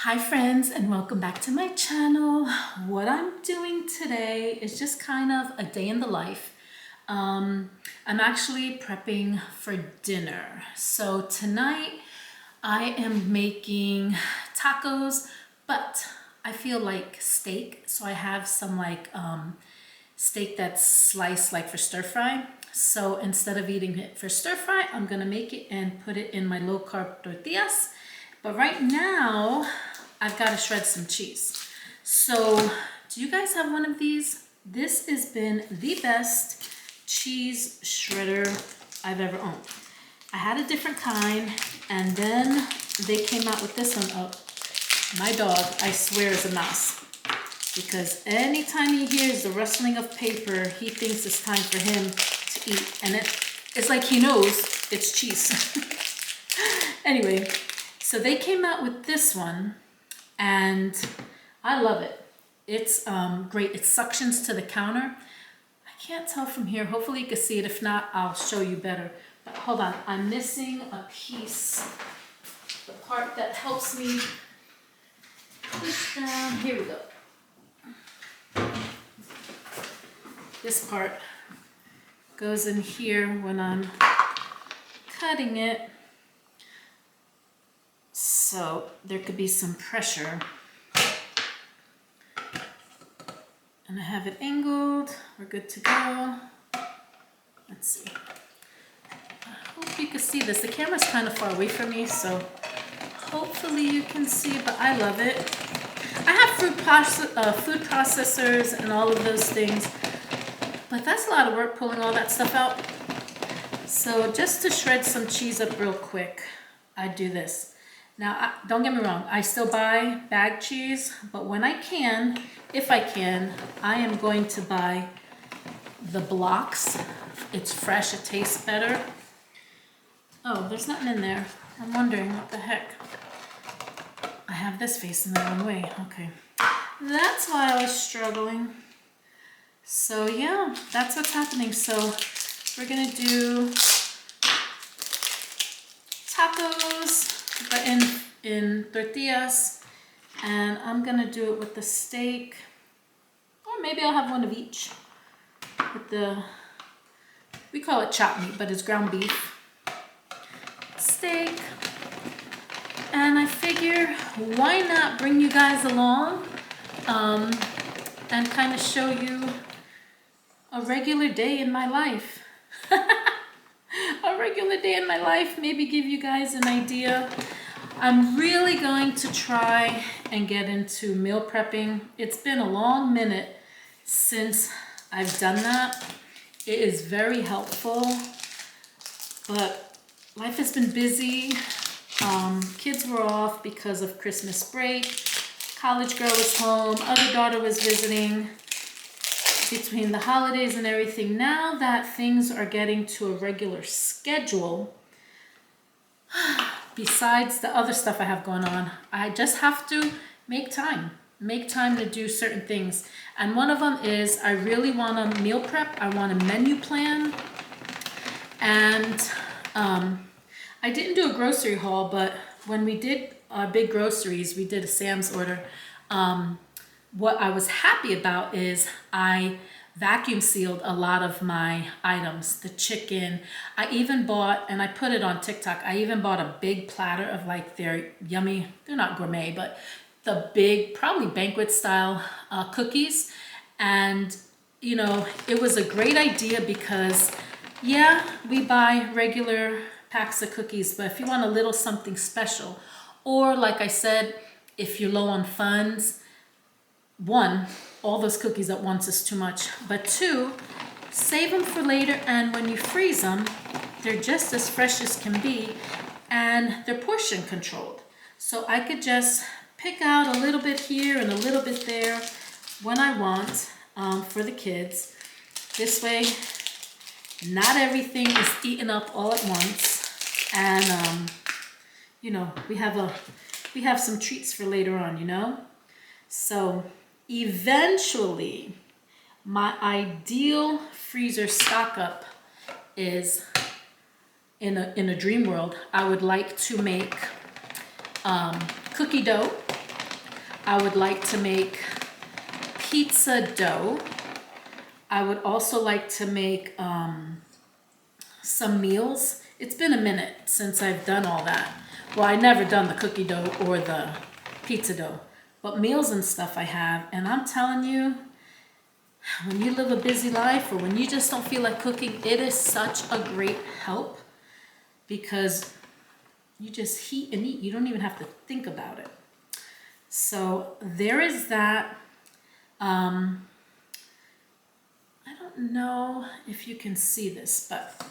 Hi friends, and welcome back to my channel. What I'm doing today is just kind of a day in the life. I'm actually prepping for dinner. So tonight I am making tacos, but I feel like steak. So I have some steak that's sliced like for stir fry. So instead of eating it for stir fry, I'm gonna make it and put it in my low carb tortillas. But right now, I've got to shred some cheese. So do you guys have one of these? This has been the best cheese shredder I've ever owned. I had a different kind, and then they came out with this one. Oh, my dog, I swear, is a mouse. Because anytime he hears the rustling of paper, he thinks it's time for him to eat. And it's like he knows it's cheese. Anyway, so they came out with this one, and I love it. It's great. It suctions to the counter. I can't tell from here. Hopefully you can see it. If not, I'll show you better. But hold on, I'm missing a piece. The part that helps me push down. Here we go. This part goes in here when I'm cutting it. So there could be some pressure. And I have it angled. We're good to go. Let's see. I hope you can see this. The camera's kind of far away from me, so hopefully you can see, but I love it. I have food processors and all of those things, but that's a lot of work pulling all that stuff out. So just to shred some cheese up real quick, I do this. Now, don't get me wrong, I still buy bag cheese, but when I can, if I can, I am going to buy the blocks. It's fresh, it tastes better. Oh, there's nothing in there. I'm wondering what the heck. I have this facing the wrong way, okay. That's why I was struggling. So yeah, that's what's happening. So we're gonna do tacos, but in tortillas, and I'm gonna do it with the steak, or maybe I'll have one of each. With we call it chopped meat, but it's ground beef, steak, and I figure why not bring you guys along and kind of show you a regular day in my life. A regular day in my life, maybe give you guys an idea. I'm really going to try and get into meal prepping. It's been a long minute since I've done that. It is very helpful, but life has been busy. Kids were off because of Christmas break. College girl was home, other daughter was visiting. Between the holidays and everything, now that things are getting to a regular schedule, besides the other stuff I have going on, I just have to make time to do certain things. And one of them is I really want to meal prep. I want a menu plan. And I didn't do a grocery haul, but when we did our big groceries, we did a Sam's order. What I was happy about is I vacuum sealed a lot of my items, the chicken. I even bought, and I put it on TikTok, I even bought a big platter of like their yummy, they're not gourmet, but the big, probably banquet style cookies. And, you know, it was a great idea because, yeah, we buy regular packs of cookies, but if you want a little something special, or like I said, if you're low on funds, one, all those cookies at once is too much, but two, save them for later, and when you freeze them, they're just as fresh as can be, and they're portion controlled. So I could just pick out a little bit here and a little bit there when I want for the kids. This way, not everything is eaten up all at once, and you know, we have some treats for later on, you know. So eventually, my ideal freezer stock up is in a dream world. I would like to make cookie dough I would like to make pizza dough. I would also like to make some meals. It's been a minute since I've done all that. Well, I never done the cookie dough or the pizza dough, but meals and stuff I have. And I'm telling you, when you live a busy life or when you just don't feel like cooking, it is such a great help because you just heat and eat. You don't even have to think about it. So there is that. I don't know if you can see this, but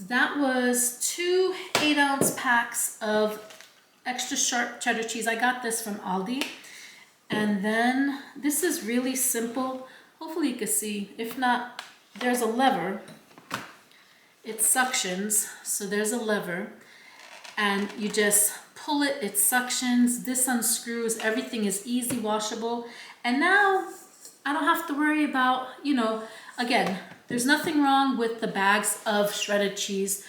that was 2 8-ounce packs of extra sharp cheddar cheese. I got this from Aldi. And then this is really simple. Hopefully you can see. If not, there's a lever. It suctions, so there's a lever. And you just pull it, it suctions, this unscrews, everything is easy washable. And now I don't have to worry about, again, there's nothing wrong with the bags of shredded cheese,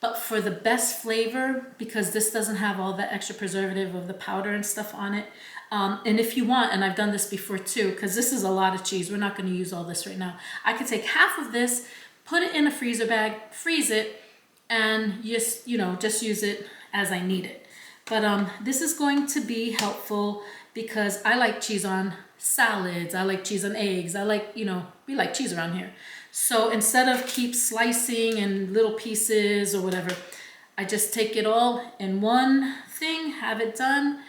but for the best flavor, because this doesn't have all the extra preservative of the powder and stuff on it. And if you want, and I've done this before too, because this is a lot of cheese, we're not going to use all this right now. I could take half of this, put it in a freezer bag, freeze it, and just use it as I need it. But this is going to be helpful because I like cheese on salads, I like cheese on eggs, I like, we like cheese around here. So instead of keep slicing in little pieces or whatever, I just take it all in one thing, have it done,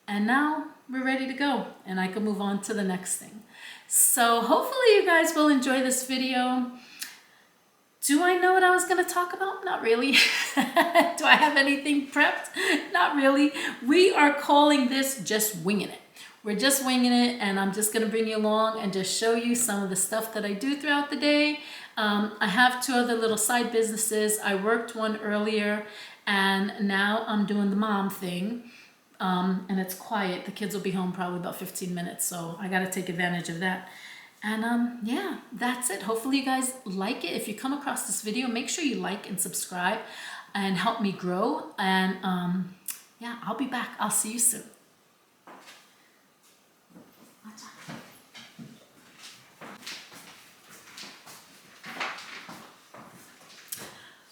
and now we're ready to go and I can move on to the next thing. So hopefully you guys will enjoy this video. Do I know what I was going to talk about? Not really. Do I have anything prepped? Not really. We are calling this just winging it. We're just winging it, and I'm just going to bring you along and just show you some of the stuff that I do throughout the day. I have 2 other little side businesses. I worked one earlier, and now I'm doing the mom thing. And it's quiet. The kids will be home probably about 15 minutes, so I got to take advantage of that. And yeah, that's it. Hopefully you guys like it. If you come across this video, make sure you like and subscribe and help me grow. And yeah, I'll be back. I'll see you soon.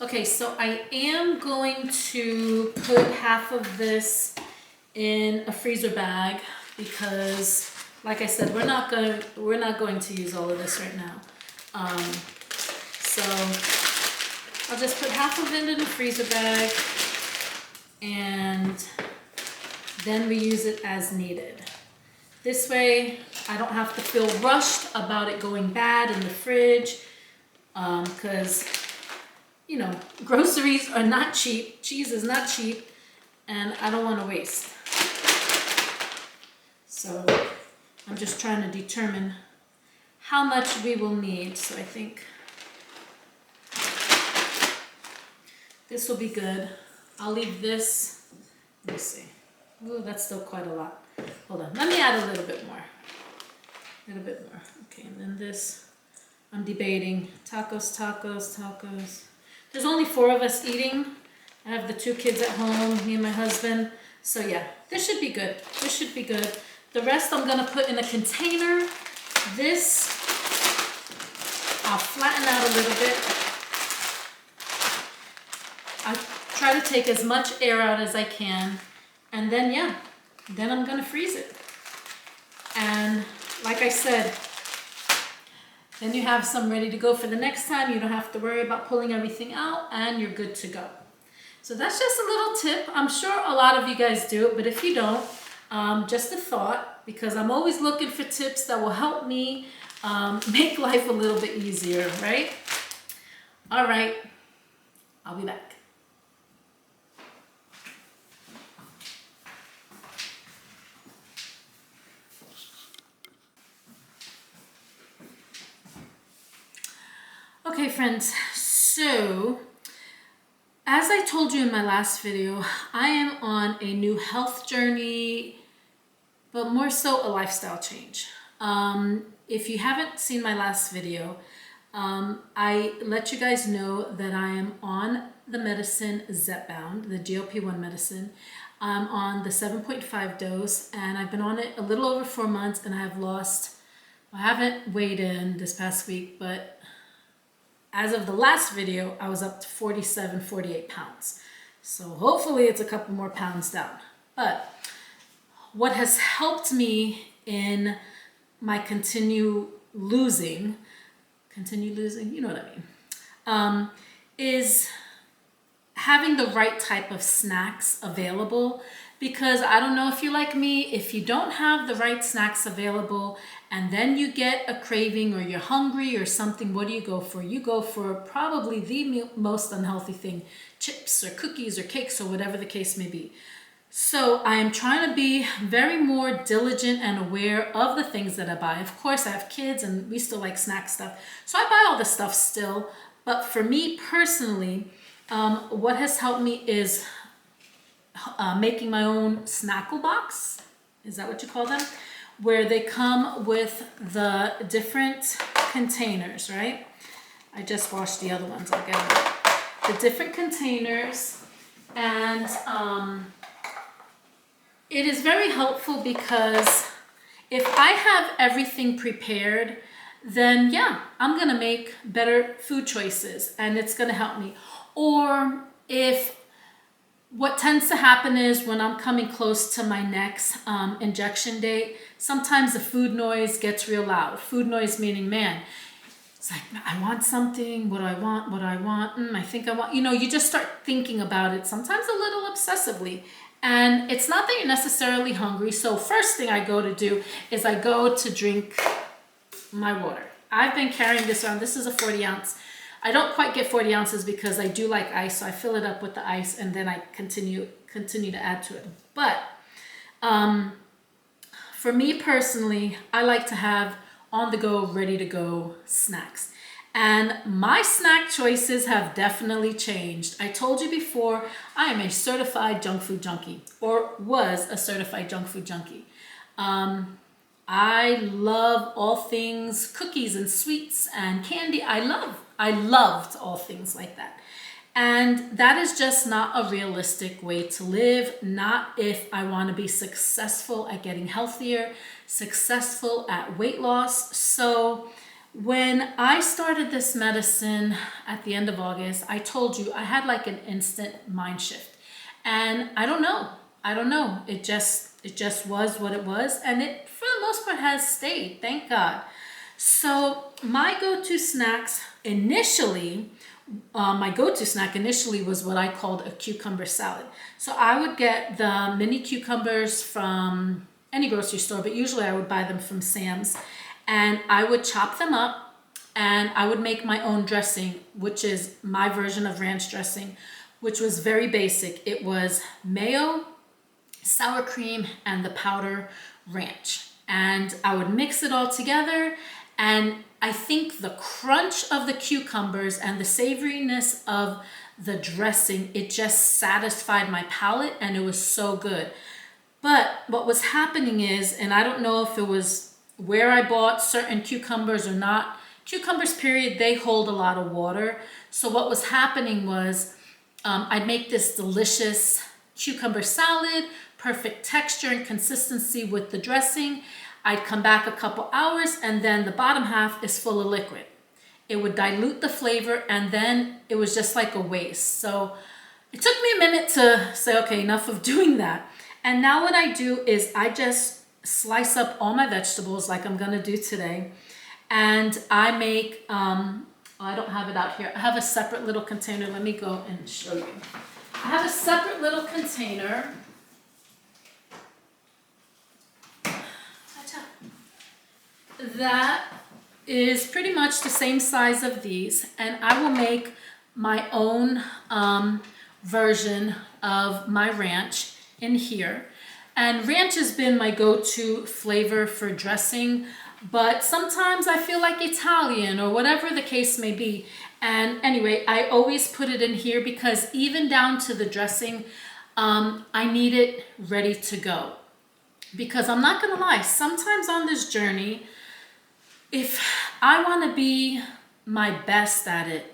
Okay, so I am going to put half of this in a freezer bag because, like I said, we're not going to use all of this right now. So I'll just put half of it in a freezer bag, and then we use it as needed. This way, I don't have to feel rushed about it going bad in the fridge, because groceries are not cheap, cheese is not cheap, and I don't want to waste. So I'm just trying to determine how much we will need. So I think this will be good. I'll leave this. Let me see. Ooh, that's still quite a lot. Hold on. Let me add a little bit more. A little bit more. Okay, and then this, I'm debating. Tacos, tacos, tacos. There's only 4 of us eating. I have the 2 kids at home, me and my husband. So yeah, this should be good. This should be good. The rest I'm gonna put in a container. This, I'll flatten out a little bit. I try to take as much air out as I can. And then yeah, then I'm gonna freeze it. And like I said, then you have some ready to go for the next time. You don't have to worry about pulling everything out, and you're good to go. So that's just a little tip. I'm sure a lot of you guys do it, but if you don't, just a thought, because I'm always looking for tips that will help me make life a little bit easier, right? All right, I'll be back. Okay, friends, so as I told you in my last video, I am on a new health journey, but more so a lifestyle change. If you haven't seen my last video, I let you guys know that I am on the medicine Zepbound, the GLP-1 medicine. I'm on the 7.5 dose, and I've been on it a little over 4 months, and I have lost, I haven't weighed in this past week, but as of the last video, I was up to 47, 48 pounds. So hopefully it's a couple more pounds down. But what has helped me in my continue losing, you know what I mean, is having the right type of snacks available. Because I don't know if you're like me, if you don't have the right snacks available and then you get a craving or you're hungry or something, what do you go for? You go for probably the most unhealthy thing, chips or cookies or cakes or whatever the case may be. So I am trying to be very more diligent and aware of the things that I buy. Of course, I have kids and we still like snack stuff. So I buy all this stuff still. But for me personally, what has helped me is making my own snackle box. Is that what you call them? Where they come with the different containers, right? I just washed the other ones. I'll get them. The different containers, and it is very helpful because if I have everything prepared, then yeah, I'm gonna make better food choices and it's gonna help me. Or if what tends to happen is when I'm coming close to my next injection date, sometimes the food noise gets real loud. Food noise meaning, man, it's like, I want something, what do I want, I think I want, you just start thinking about it, sometimes a little obsessively. And it's not that you're necessarily hungry. So first thing I go to do is I go to drink my water. I've been carrying this around. This is a 40 ounce. I don't quite get 40 ounces because I do like ice, so I fill it up with the ice and then I continue to add to it. But for me personally, I like to have on the go, ready to go snacks. And my snack choices have definitely changed. I told you before, I am a certified junk food junkie, or was a certified junk food junkie. I love all things cookies and sweets and candy. I loved all things like that. And that is just not a realistic way to live, not if I want to be successful at getting healthier, successful at weight loss. So when I started this medicine at the end of August, I told you I had like an instant mind shift. And I don't know. It just was what it was. And it, for the most part, has stayed. Thank God. So my go-to snacks initially, was what I called a cucumber salad. So I would get the mini cucumbers from any grocery store, but usually I would buy them from Sam's. And I would chop them up and I would make my own dressing, which is my version of ranch dressing, which was very basic. It was mayo, sour cream, and the powder ranch. And I would mix it all together. And I think the crunch of the cucumbers and the savoriness of the dressing, it just satisfied my palate and it was so good. But what was happening is, and I don't know if it was where I bought certain cucumbers or not, cucumbers period, they hold a lot of water. So what was happening was I'd make this delicious cucumber salad, perfect texture and consistency with the dressing. I'd come back a couple hours and then the bottom half is full of liquid. It would dilute the flavor and then it was just like a waste. So it took me a minute to say, okay, enough of doing that. And now what I do is I just slice up all my vegetables like I'm gonna do today. And I make, I don't have it out here. I have a separate little container. Let me go and show you. I have a separate little container. That is pretty much the same size of these, and I will make my own version of my ranch in here. And ranch has been my go-to flavor for dressing, but sometimes I feel like Italian or whatever the case may be. And anyway, I always put it in here because even down to the dressing, I need it ready to go. Because I'm not gonna lie, sometimes on this journey, if I want to be my best at it,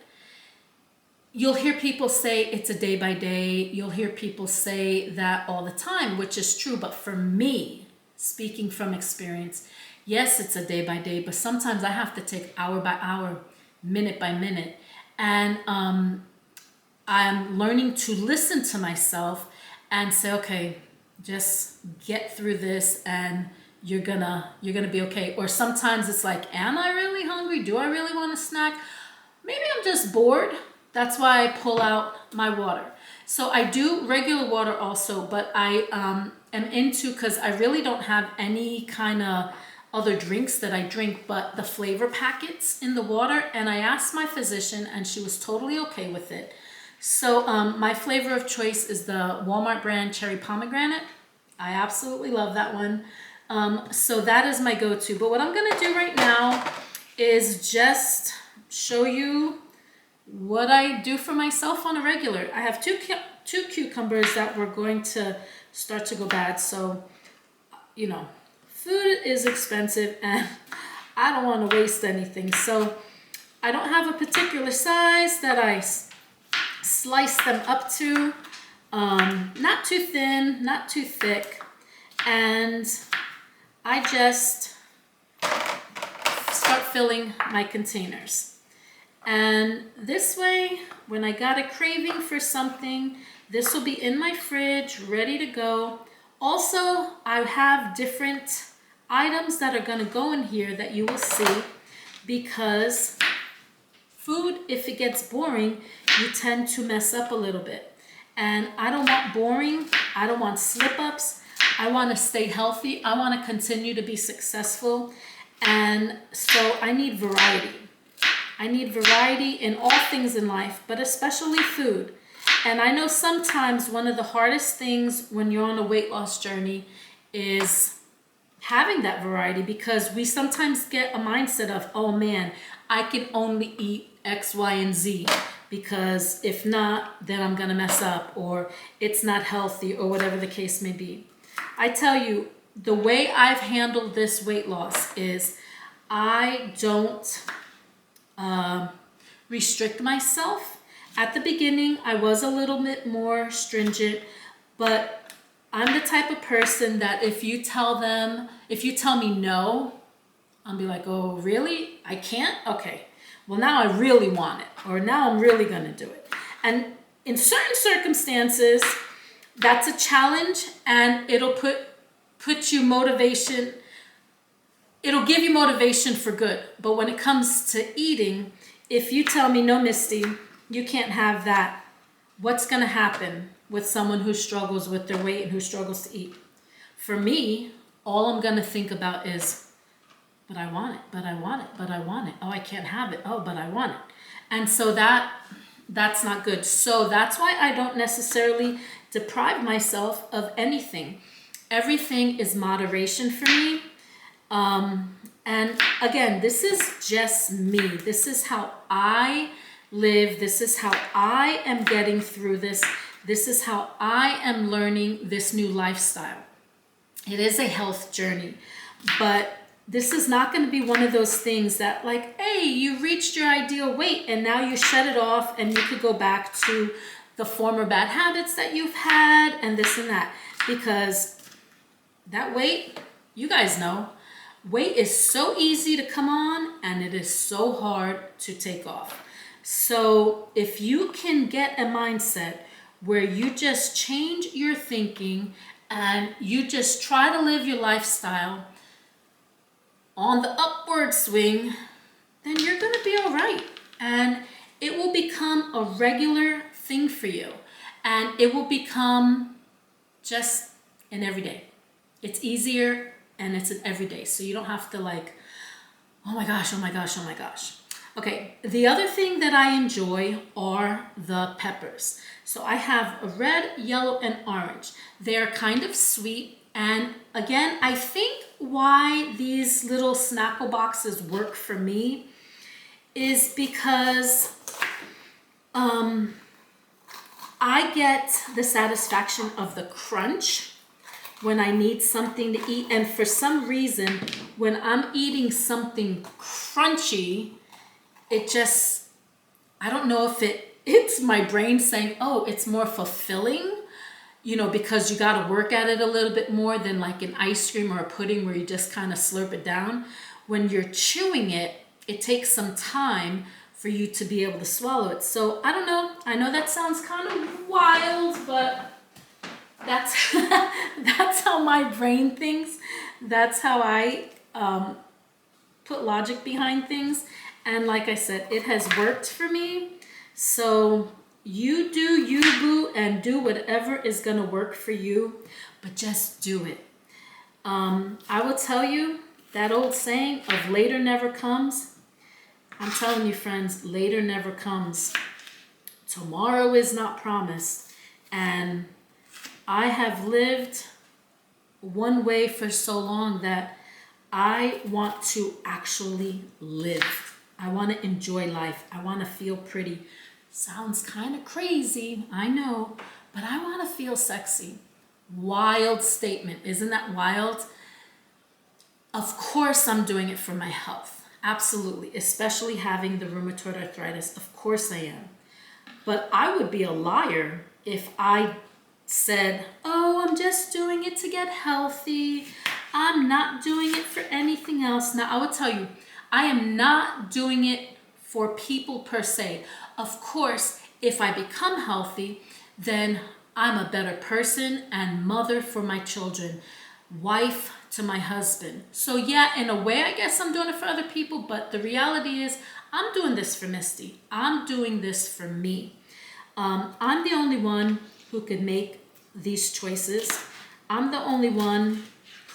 you'll hear people say it's a day by day. You'll hear people say that all the time, which is true. But for me, speaking from experience, yes, it's a day by day, but sometimes I have to take hour by hour, minute by minute. And I'm learning to listen to myself and say, okay, just get through this and you're gonna be okay. Or sometimes it's like, am I really hungry? Do I really want a snack? Maybe I'm just bored. That's why I pull out my water. So I do regular water also, but I am into, because I really don't have any kind of other drinks that I drink, but the flavor packets in the water. And I asked my physician and she was totally okay with it. So my flavor of choice is the Walmart brand cherry pomegranate. I absolutely love that one. So that is my go-to. But what I'm gonna do right now is just show you what I do for myself on a regular. I have two cucumbers that were going to start to go bad. So, you know, food is expensive and I don't want to waste anything. So I don't have a particular size that I slice them up to. Not too thin, not too thick. And I just start filling my containers. And this way, when I got a craving for something, this will be in my fridge, ready to go. Also, I have different items that are gonna go in here that you will see, because food, if it gets boring, you tend to mess up a little bit. And I don't want boring, I don't want slip-ups, I wanna stay healthy, I wanna continue to be successful. And so I need variety. I need variety in all things in life, but especially food. And I know sometimes one of the hardest things when you're on a weight loss journey is having that variety, because we sometimes get a mindset of, oh man, I can only eat X, Y, and Z, because if not, then I'm gonna mess up, or it's not healthy, or whatever the case may be. I tell you, the way I've handled this weight loss is I don't restrict myself. At the beginning, I was a little bit more stringent, but I'm the type of person that if you tell me no, I'll be like, oh, really? I can't? Okay. Well, now I really want it, or now I'm really gonna do it. And in certain circumstances, that's a challenge, and it'll put you motivation. It'll give you motivation for good. But when it comes to eating, if you tell me, no, Misty, you can't have that, what's gonna happen with someone who struggles with their weight and who struggles to eat? For me, all I'm gonna think about is, but I want it, but I want it, but I want it. Oh, I can't have it. Oh, but I want it. And so that's not good. So that's why I don't necessarily deprive myself of anything. Everything is moderation for me. And again, this is just me. This is how I live. This is how I am getting through this. This is how I am learning this new lifestyle. It is a health journey, but this is not going to be one of those things that like, hey, you reached your ideal weight and now you shut it off and you could go back to the former bad habits that you've had and this and that. Because that weight, you guys know, weight is so easy to come on and it is so hard to take off. So if you can get a mindset where you just change your thinking and you just try to live your lifestyle on the upward swing, then you're gonna be all right. And it will become a regular thing for you. And it will become just an everyday. It's easier and it's an everyday. So you don't have to like, oh my gosh, oh my gosh, oh my gosh. Okay, the other thing that I enjoy are the peppers. So I have a red, yellow, and orange. They're kind of sweet. And again, I think why these little Snackle boxes work for me is because I get the satisfaction of the crunch when I need something to eat. And for some reason, when I'm eating something crunchy, it just, I don't know if it it's my brain saying, oh, it's more fulfilling, because you got to work at it a little bit more than like an ice cream or a pudding where you just kind of slurp it down. When you're chewing it, it takes some time for you to be able to swallow it. So I don't know. I know that sounds kind of wild, but that's that's how my brain thinks. That's how I put logic behind things. And like I said, it has worked for me. So you do you, boo, and do whatever is going to work for you, but just do it. I will tell you that old saying of later never comes. I'm telling you, friends, later never comes. Tomorrow is not promised. And I have lived one way for so long that I want to actually live. I want to enjoy life. I want to feel pretty. Sounds kind of crazy, I know, but I want to feel sexy. Wild statement. Isn't that wild? Of course I'm doing it for my health. Absolutely. Especially having the rheumatoid arthritis. Of course I am. But I would be a liar if I said, oh, I'm just doing it to get healthy. I'm not doing it for anything else. Now, I would tell you, I am not doing it for people per se. Of course, if I become healthy, then I'm a better person and mother for my children, wife to my husband. So yeah, in a way, I guess I'm doing it for other people, but the reality is I'm doing this for Misty. I'm doing this for me. I'm the only one who could make these choices. I'm the only one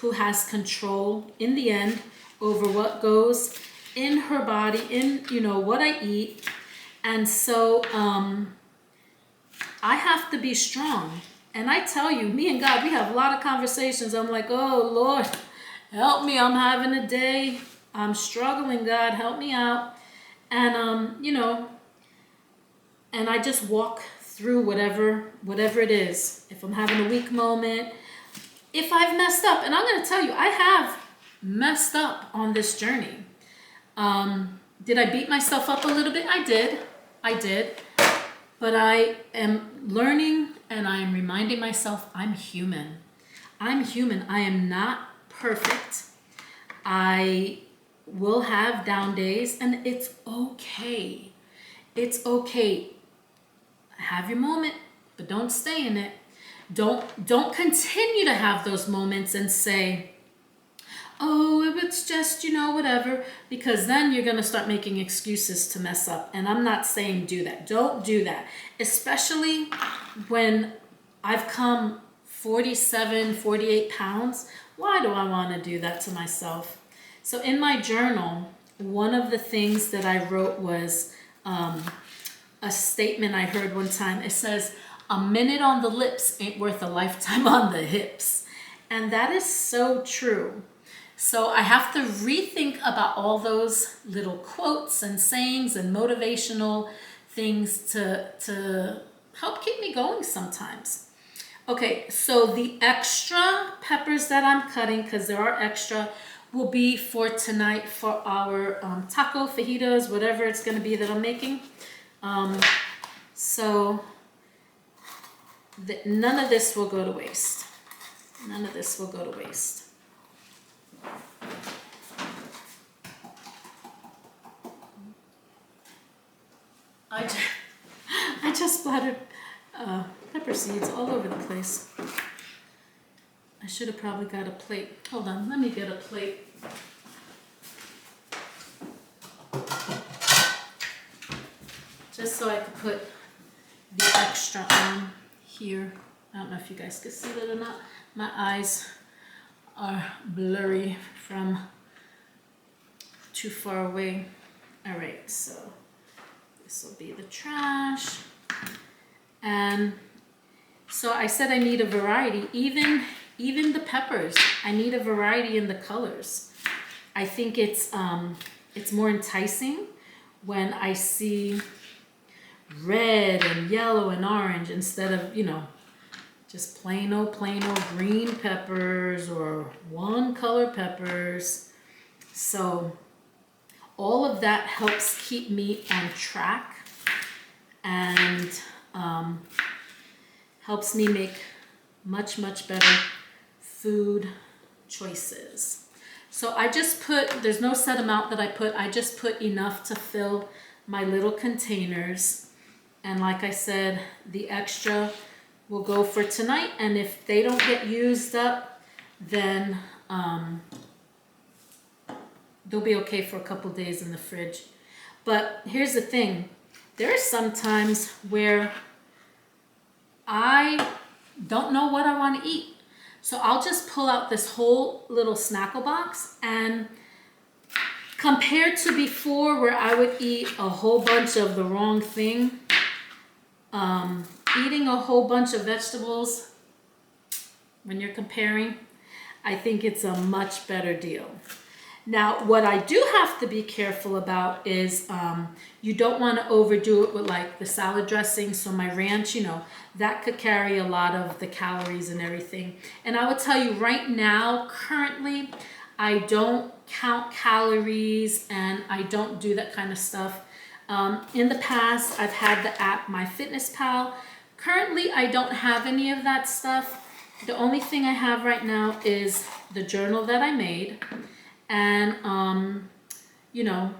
who has control in the end over what goes in her body, in what I eat. And so I have to be strong. And I tell you, me and God, we have a lot of conversations. I'm like, oh Lord, help me. I'm having a day. I'm struggling, God, help me out. And and I just walk through whatever it is. If I'm having a weak moment, if I've messed up, and I'm going to tell you, I have messed up on this journey. Did I beat myself up a little bit? I did. But I am learning and I am reminding myself I'm human. I'm human. I am not perfect. I will have down days and it's okay. It's okay. Have your moment, but don't stay in it. Don't continue to have those moments and say, oh, if it's just, whatever, because then you're going to start making excuses to mess up. And I'm not saying do that. Don't do that. Especially when I've come 47, 48 pounds. Why do I want to do that to myself? So in my journal, one of the things that I wrote was a statement I heard one time. It says, a minute on the lips ain't worth a lifetime on the hips. And that is so true. So I have to rethink about all those little quotes and sayings and motivational things to help keep me going sometimes. Okay, so the extra peppers that I'm cutting, because there are extra, will be for tonight for our taco, fajitas, whatever it's going to be that I'm making. So none of this will go to waste. None of this will go to waste. I just splattered pepper seeds all over the place. I should have probably got a plate. Hold on, let me get a plate. Just so I could put the extra on here. I don't know if you guys can see that or not. My eyes are blurry from too far away. All right, so this will be the trash. And so I said I need a variety, even the peppers. I need a variety in the colors. I think it's more enticing when I see red and yellow and orange instead of, just plain old green peppers or one color peppers. So all of that helps keep me on track. and helps me make much, much better food choices. So I just put, there's no set amount that I put, I just put enough to fill my little containers. And like I said, the extra will go for tonight, and if they don't get used up, then they'll be okay for a couple days in the fridge. But here's the thing, there are some times where I don't know what I want to eat. So I'll just pull out this whole little Snackle box, and compared to before where I would eat a whole bunch of the wrong thing, eating a whole bunch of vegetables, when you're comparing, I think it's a much better deal. Now, what I do have to be careful about is you don't want to overdo it with like the salad dressing. So my ranch, you know, that could carry a lot of the calories and everything. And I would tell you right now, currently, I don't count calories and I don't do that kind of stuff. In the past, I've had the app MyFitnessPal. Currently, I don't have any of that stuff. The only thing I have right now is the journal that I made. And, you know,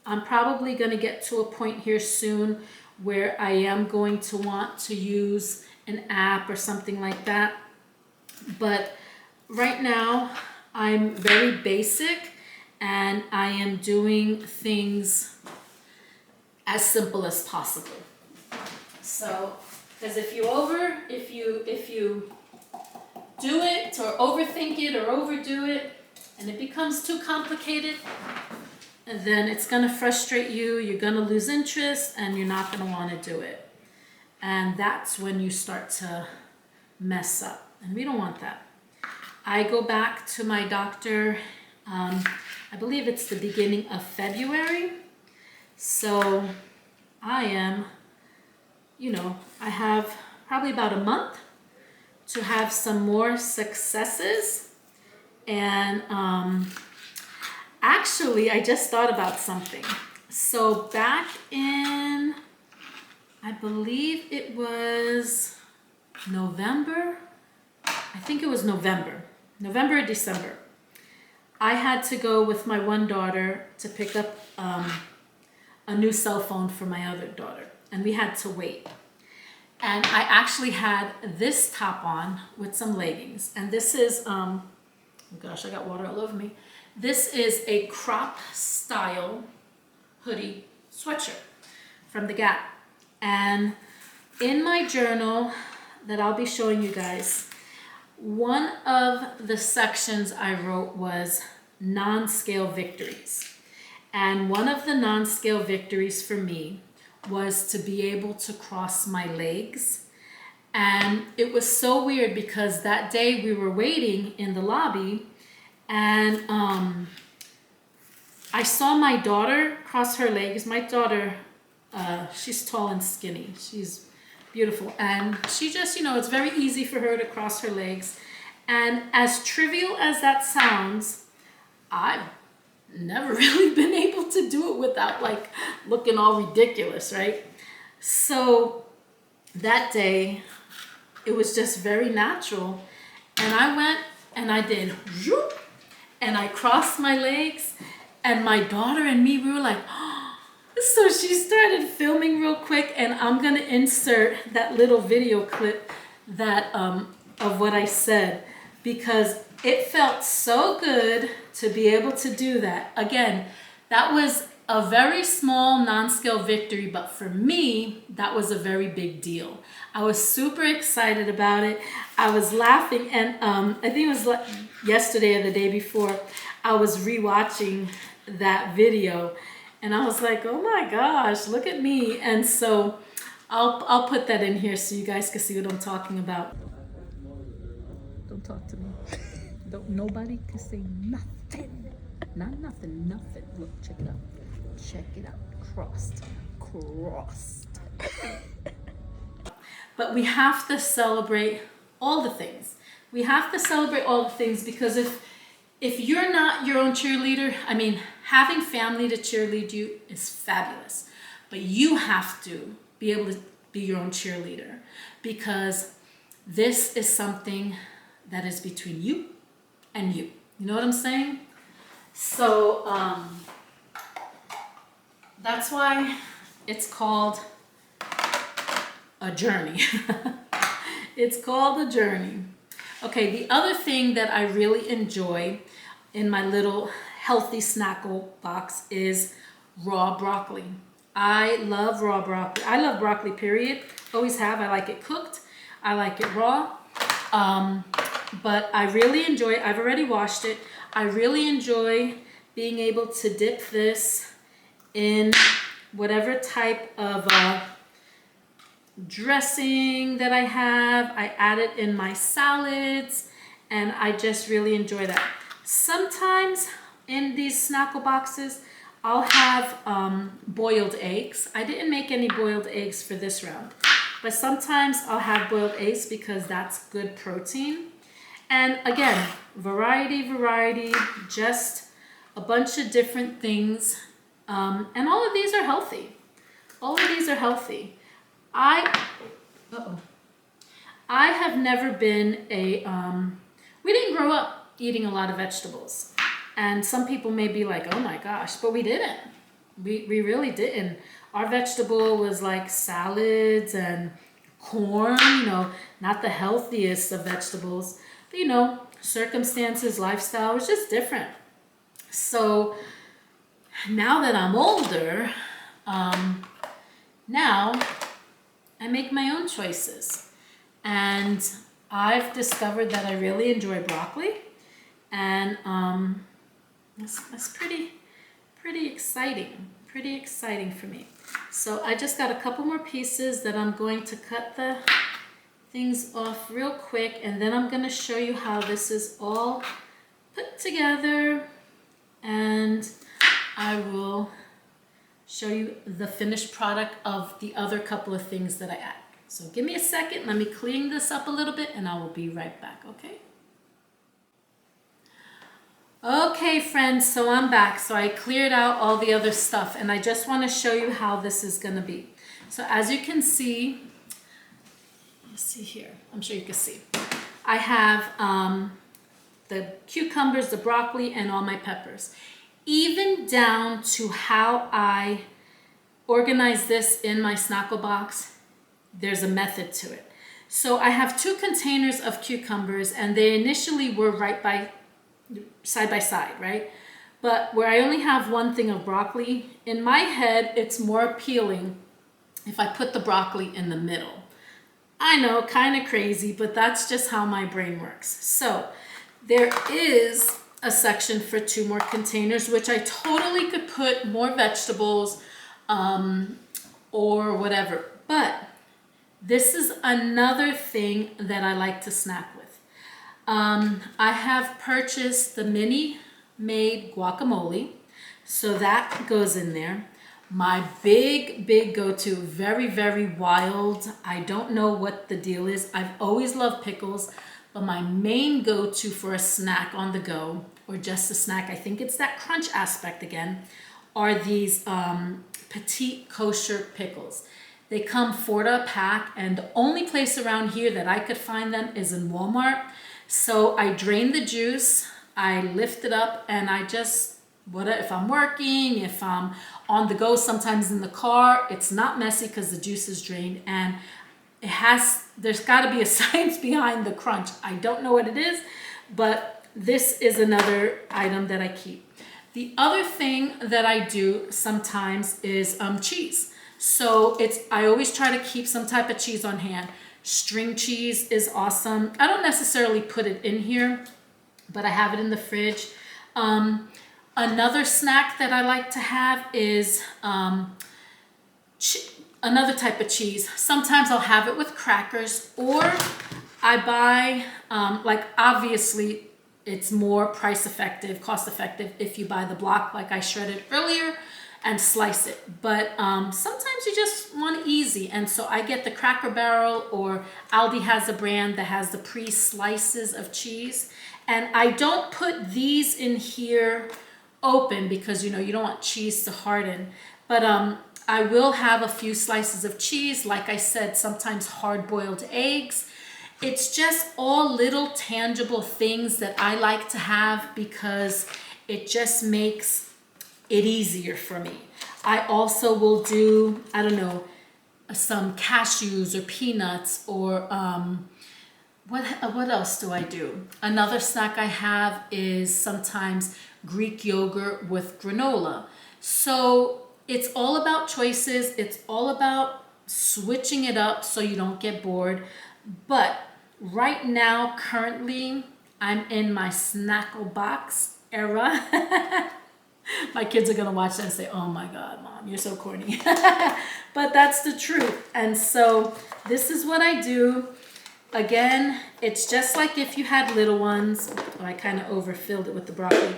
I'm probably going to get to a point here soon where I am going to want to use an app or something like that. But right now, I'm very basic and I am doing things as simple as possible. So, because if you do it or overthink it or overdo it, and it becomes too complicated, and then it's going to frustrate you, you're going to lose interest, and you're not going to want to do it. And that's when you start to mess up, and we don't want that. I go back to my doctor, I believe it's the beginning of February, so I am, you know, I have probably about a month to have some more successes. And actually, I just thought about something. So back in, I believe it was November. I think it was November or December. I had to go with my one daughter to pick up a new cell phone for my other daughter. And we had to wait. And I actually had this top on with some leggings. And this is... oh gosh, I got water all over me. This is a crop style hoodie sweatshirt from the Gap. And in my journal that I'll be showing you guys, one of the sections I wrote was non-scale victories. And one of the non-scale victories for me was to be able to cross my legs. And it was so weird because that day we were waiting in the lobby and I saw my daughter cross her legs. My daughter, she's tall and skinny. She's beautiful. And she just, you know, it's very easy for her to cross her legs. And as trivial as that sounds, I've never really been able to do it without like looking all ridiculous, right? So that day, it was just very natural. And I went and I did whoop, and I crossed my legs, and my daughter and me, we were like, oh. So she started filming real quick, and I'm gonna insert that little video clip that of what I said, because it felt so good to be able to do that. Again, that was a very small non-scale victory, but for me, that was a very big deal. I was super excited about it. I was laughing, and I think it was yesterday or the day before, I was rewatching that video, and I was like, oh my gosh, look at me. And so I'll put that in here so you guys can see what I'm talking about. Don't talk to me. Don't, nobody can say nothing. Not nothing, nothing. Look, check it out. Check it out. Crossed. But we have to celebrate all the things. We have to celebrate all the things, because if you're not your own cheerleader, I mean, having family to cheerlead you is fabulous. But you have to be able to be your own cheerleader, because this is something that is between you and you. You know what I'm saying? So that's why it's called a journey. It's called a journey. Okay, the other thing that I really enjoy in my little healthy snackle box is raw broccoli. I love raw broccoli. I love broccoli, period. Always have. I like it cooked. I like it raw. But I really enjoy, I've already washed it. I really enjoy being able to dip this in whatever type of dressing that I have. I add it in my salads, and I just really enjoy that. Sometimes in these snackle boxes, I'll have boiled eggs. I didn't make any boiled eggs for this round, but sometimes I'll have boiled eggs because that's good protein. And again, variety, just a bunch of different things. And all of these are healthy. All of these are healthy. I have never been we didn't grow up eating a lot of vegetables. And some people may be like, oh my gosh, but we didn't. We really didn't. Our vegetable was like salads and corn, not the healthiest of vegetables. But, circumstances, lifestyle was just different. So now that I'm older, now I make my own choices. And I've discovered that I really enjoy broccoli. And that's pretty exciting. Pretty exciting for me. So I just got a couple more pieces that I'm going to cut the things off real quick, and then I'm going to show you how this is all put together, and I will show you the finished product of the other couple of things that I add. So give me a second, let me clean this up a little bit, and I will be right back, okay? Okay, friends, so I'm back. So I cleared out all the other stuff, and I just want to show you how this is going to be. So as you can see, let's see here. I'm sure you can see. I have the cucumbers, the broccoli, and all my peppers. Even down to how I organize this in my snackle box, there's a method to it. So I have 2 containers of cucumbers, and they initially were side by side, right? But where I only have 1 thing of broccoli, in my head, it's more appealing if I put the broccoli in the middle. I know, kind of crazy, but that's just how my brain works. So there is a section for 2 more containers, which I totally could put more vegetables or whatever. But this is another thing that I like to snack with. I have purchased the Mini Made guacamole, so that goes in there. My big go-to, very wild, I don't know what the deal is. I've always loved pickles, but my main go-to for a snack on the go, or just a snack, I think it's that crunch aspect again, are these petite kosher pickles. They come 4 a pack, and the only place around here that I could find them is in Walmart. So I drain the juice, I lift it up, and I just, if I'm working, if I'm on the go, sometimes in the car, it's not messy because the juice is drained, and there's got to be a science behind the crunch. I don't know what it is, but this is another item that I keep. The other thing that I do sometimes is cheese. So I always try to keep some type of cheese on hand. String cheese is awesome. I don't necessarily put it in here, but I have it in the fridge. Another snack that I like to have is another type of cheese. Sometimes I'll have it with crackers, or I buy, obviously it's more cost effective if you buy the block like I shredded earlier and slice it. But sometimes you just want easy, and so I get the Cracker Barrel, or Aldi has a brand that has the pre-slices of cheese, and I don't put these in here open because you don't want cheese to harden, but I will have a few slices of cheese, like I said, sometimes hard-boiled eggs. It's just all little tangible things that I like to have because it just makes it easier for me. I also will do, I don't know, some cashews or peanuts or what else do I do? Another snack I have is sometimes Greek yogurt with granola. So it's all about choices. It's all about switching it up so you don't get bored. But right now, currently, I'm in my Snackle Box era. My kids are gonna watch that and say, "Oh my God, Mom, you're so corny." But that's the truth. And so this is what I do. Again, it's just like if you had little ones. Oh, I kind of overfilled it with the broccoli.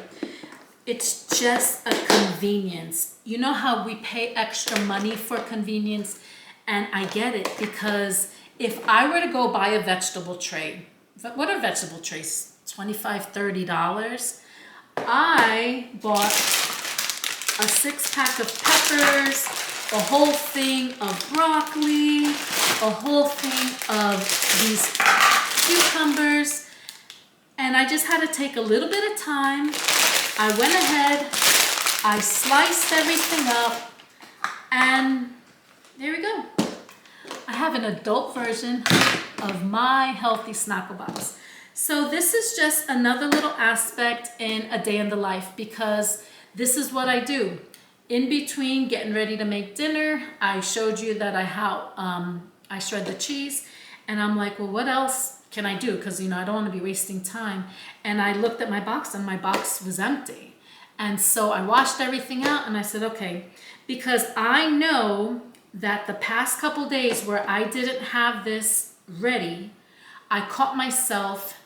It's just a convenience. You know how we pay extra money for convenience? And I get it because if I were to go buy a vegetable tray, what are vegetable trays? $25, $30. I bought a 6-pack of peppers, a whole thing of broccoli, a whole thing of these cucumbers, and I just had to take a little bit of time. I went ahead, I sliced everything up, and there we go. I have an adult version of my healthy Snackle Box. So this is just another little aspect in a day in the life because this is what I do. In between getting ready to make dinner, I showed you that I shred the cheese, and I'm like, well, what else can I do? Because, I don't want to be wasting time. And I looked at my box, and my box was empty. And so I washed everything out, and I said, okay, because I know that the past couple days where I didn't have this ready, I caught myself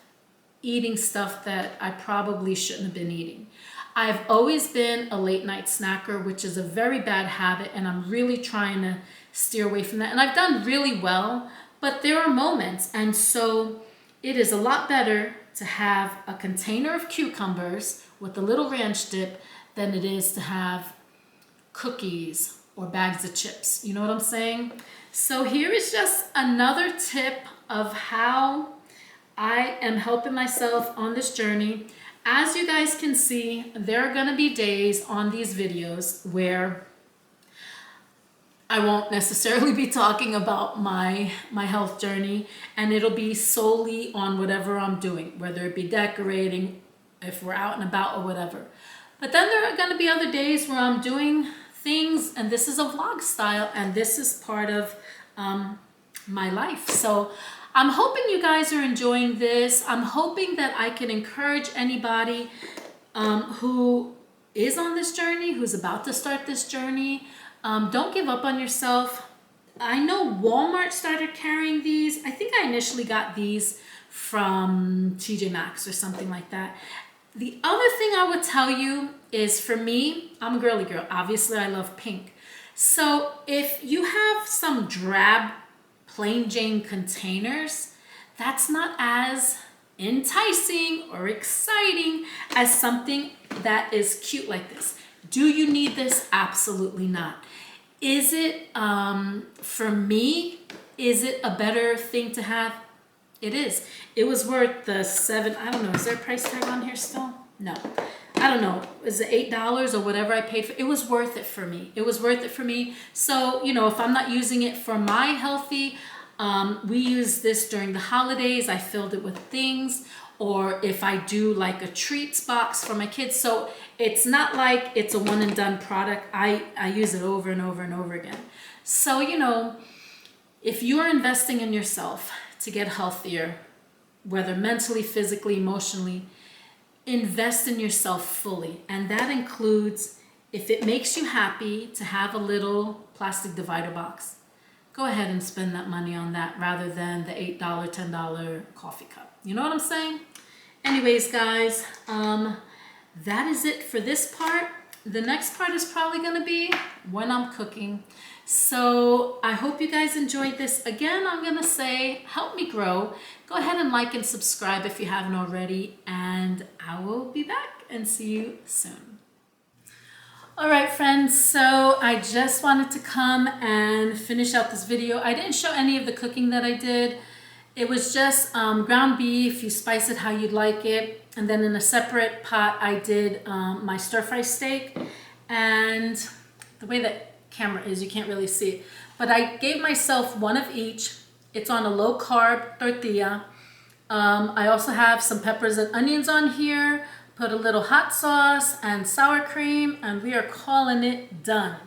eating stuff that I probably shouldn't have been eating. I've always been a late night snacker, which is a very bad habit, and I'm really trying to steer away from that. And I've done really well, but there are moments. And so it is a lot better to have a container of cucumbers with a little ranch dip than it is to have cookies or bags of chips. You know what I'm saying? So here is just another tip of how I am helping myself on this journey. As you guys can see, there are going to be days on these videos where I won't necessarily be talking about my health journey, and it'll be solely on whatever I'm doing, whether it be decorating, if we're out and about or whatever. But then there are going to be other days where I'm doing things, and this is a vlog style, and this is part of my life. So I'm hoping you guys are enjoying this. I'm hoping that I can encourage anybody who is on this journey, who's about to start this journey. Don't give up on yourself. I know Walmart started carrying these. I think I initially got these from TJ Maxx or something like that. The other thing I would tell you is, for me, I'm a girly girl. Obviously, I love pink. So if you have some drab plain Jane containers, that's not as enticing or exciting as something that is cute like this. Do you need this? Absolutely not. Is it, for me, is it a better thing to have? It is. It was worth the I don't know, is there a price tag on here still? No. I don't know, is it $8 or whatever I paid for it? It was worth it for me. It was worth it for me. So, if I'm not using it for my healthy, we use this during the holidays. I filled it with things, or if I do like a treats box for my kids. So it's not like it's a one and done product. I use it over and over and over again. So, if you are investing in yourself to get healthier, whether mentally, physically, emotionally, invest in yourself fully. And that includes, if it makes you happy to have a little plastic divider box, go ahead and spend that money on that rather than the $8, $10 coffee cup. You know what I'm saying? Anyways, guys, that is it for this part. The next part is probably going to be when I'm cooking. So I hope you guys enjoyed this. Again, I'm going to say, help me grow. Go ahead and like and subscribe if you haven't already, and I will be back and see you soon. All right, friends, so I just wanted to come and finish out this video. I didn't show any of the cooking that I did. It was just ground beef. You spice it how you'd like it. And then in a separate pot, I did my stir-fry steak. And the way that camera is, you can't really see it. But I gave myself one of each. It's on a low-carb tortilla. I also have some peppers and onions on here. Put a little hot sauce and sour cream, and we are calling it done.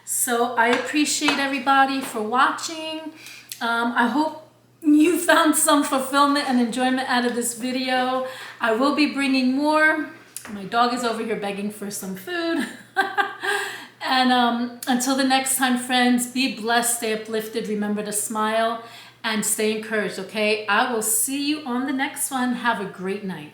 So I appreciate everybody for watching. I hope you found some fulfillment and enjoyment out of this video. I will be bringing more. My dog is over here begging for some food. And until the next time, friends, be blessed, stay uplifted, remember to smile, and stay encouraged, okay? I will see you on the next one. Have a great night.